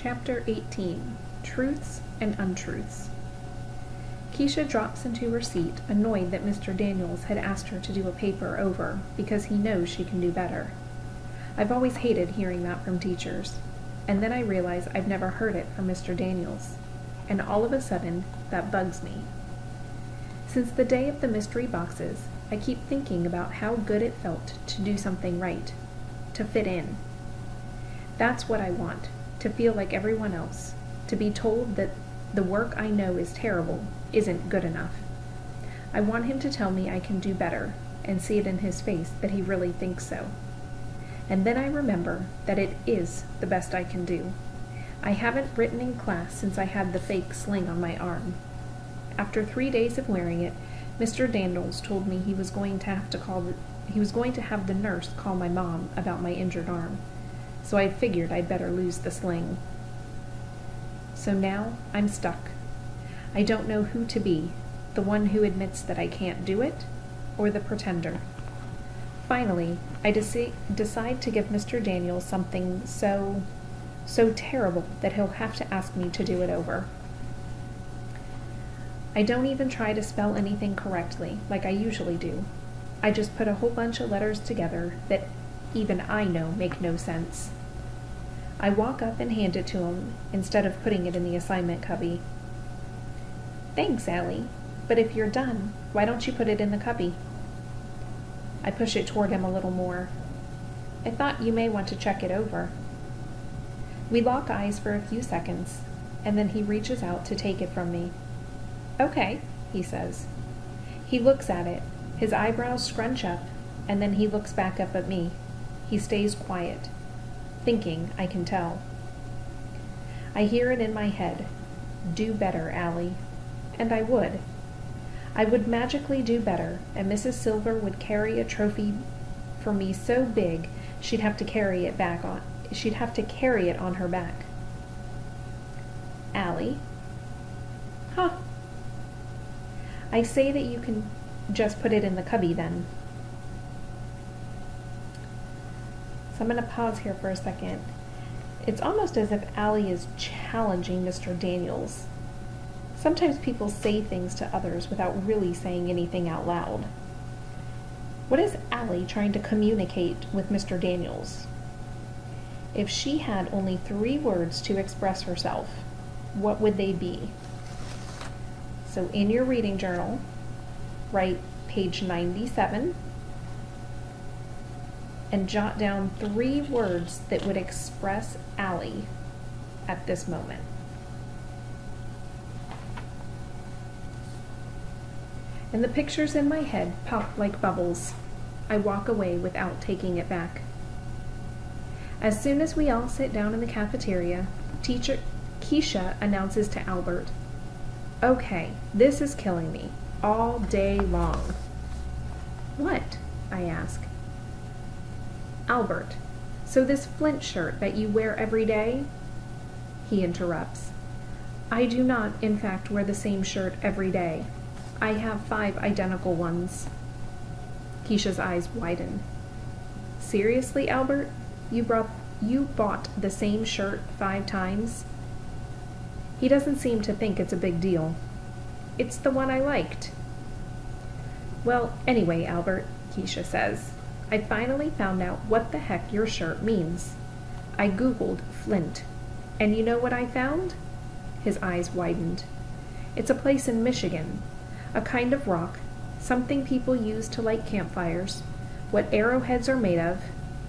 Chapter 18. Truths and Untruths. Keisha drops into her seat, annoyed that Mr. Daniels had asked her to do a paper over because he knows she can do better. I've always hated hearing that from teachers, and then I realize I've never heard it from Mr. Daniels, and all of a sudden, that bugs me. Since the day of the mystery boxes, I keep thinking about how good it felt to do something right, to fit in. That's what I want, to feel like everyone else, to be told that the work I know is terrible isn't good enough. I want him to tell me I can do better, and see it in his face that he really thinks so. And then I remember that it is the best I can do. I haven't written in class since I had the fake sling on my arm. After 3 days of wearing it, Mr. Daniels told me he was going to have the nurse call my mom about my injured arm, so I figured I'd better lose the sling. So now I'm stuck. I don't know who to be, the one who admits that I can't do it, or the pretender. Finally, I decide to give Mr. Daniels something so terrible that he'll have to ask me to do it over. I don't even try to spell anything correctly, like I usually do. I just put a whole bunch of letters together that even I know make no sense. I walk up and hand it to him, instead of putting it in the assignment cubby. "Thanks, Allie, but if you're done, why don't you put it in the cubby?" I push it toward him a little more. "I thought you may want to check it over." We lock eyes for a few seconds, and then he reaches out to take it from me. "Okay," he says. He looks at it, his eyebrows scrunch up, and then he looks back up at me. He stays quiet, thinking, I can tell. I hear it in my head, "Do better, Allie," and I would. I would magically do better, and Mrs. Silver would carry a trophy for me so big she'd have to carry it on her back. "Allie?" "Huh." "I say that you can just put it in the cubby then." So I'm going to pause here for a second. It's almost as if Allie is challenging Mr. Daniels. Sometimes people say things to others without really saying anything out loud. What is Allie trying to communicate with Mr. Daniels? If she had only 3 words to express herself, what would they be? So in your reading journal, write page 97 and jot down 3 words that would express Allie at this moment. And the pictures in my head pop like bubbles. I walk away without taking it back. As soon as we all sit down in the cafeteria, teacher Keisha announces to Albert, "Okay, this is killing me, all day long." "What?" I ask. "Albert, so this Flint shirt that you wear every day?" He interrupts. "I do not, in fact, wear the same shirt every day. I have 5 identical ones." Keisha's eyes widen. "Seriously, Albert? You bought the same shirt 5 times? He doesn't seem to think it's a big deal. "It's the one I liked." "Well, anyway, Albert," Keisha says, "I finally found out what the heck your shirt means. I Googled Flint, and you know what I found?" His eyes widened. "It's a place in Michigan, a kind of rock, something people use to light campfires, what arrowheads are made of,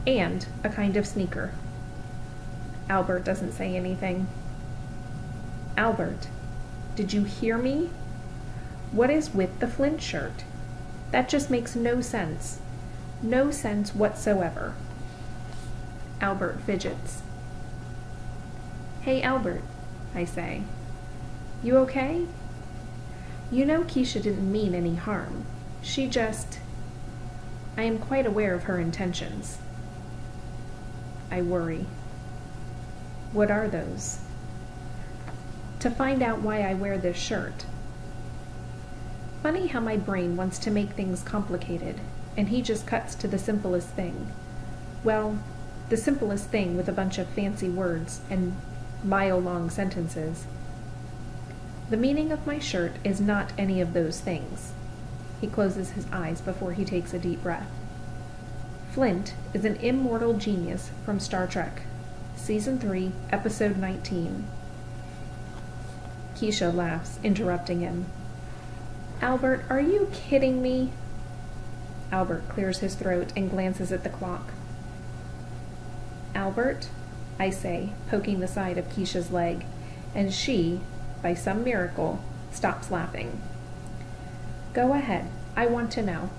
and a kind of sneaker." Albert doesn't say anything. "Albert, did you hear me? What is with the Flint shirt? That just makes no sense. No sense whatsoever." Albert fidgets. "Hey, Albert," I say. "You okay? You know Keisha didn't mean any harm. She just... I am quite aware of her intentions." I worry. "What are those?" "To find out why I wear this shirt." Funny how my brain wants to make things complicated, and he just cuts to the simplest thing. Well, the simplest thing with a bunch of fancy words and mile-long sentences. The meaning of my shirt is not any of those things. He closes his eyes before he takes a deep breath. Flint is an immortal genius from Star Trek, Season 3, Episode 19. Keisha laughs, interrupting him. Albert, are you kidding me? Albert clears his throat and glances at the clock. Albert, I say, poking the side of Keisha's leg, and she, by some miracle, stops laughing. Go ahead, I want to know.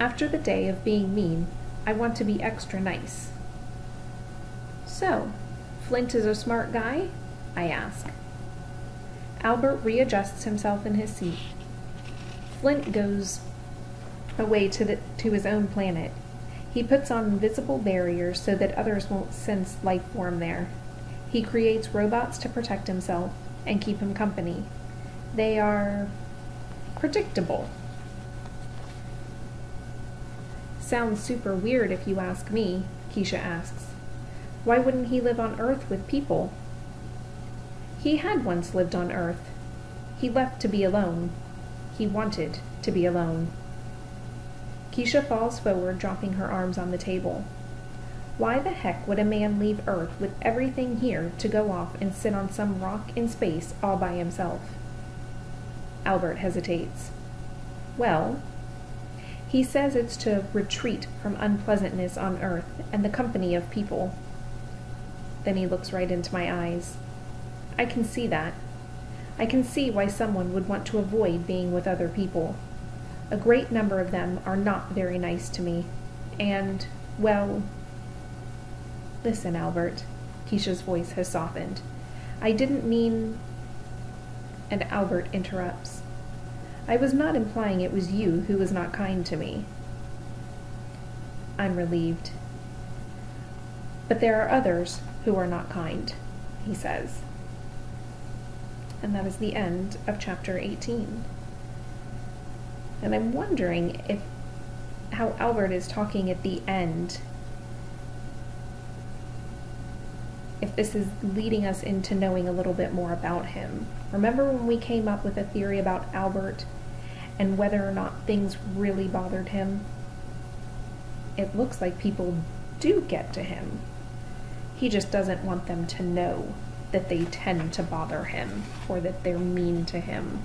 After the day of being mean, I want to be extra nice. So, Flint is a smart guy? I ask. Albert readjusts himself in his seat. Flint goes away to his own planet. He puts on invisible barriers so that others won't sense life form there. He creates robots to protect himself and keep him company. They are predictable. Sounds super weird if you ask me, Keisha asks. Why wouldn't he live on Earth with people? He had once lived on Earth. He left to be alone. He wanted to be alone. Keisha falls forward, dropping her arms on the table. Why the heck would a man leave Earth with everything here to go off and sit on some rock in space all by himself? Albert hesitates. Well, he says it's to retreat from unpleasantness on Earth and the company of people. Then he looks right into my eyes. I can see that. I can see why someone would want to avoid being with other people. A great number of them are not very nice to me. And, well... Listen, Albert. Keisha's voice has softened. I didn't mean... And Albert interrupts. I was not implying it was you who was not kind to me. I'm relieved. But there are others who are not kind, he says. And that is the end of chapter 18. And I'm wondering if how Albert is talking at the end, if this is leading us into knowing a little bit more about him. Remember when we came up with a theory about Albert and whether or not things really bothered him? It looks like people do get to him. He just doesn't want them to know that they tend to bother him or that they're mean to him.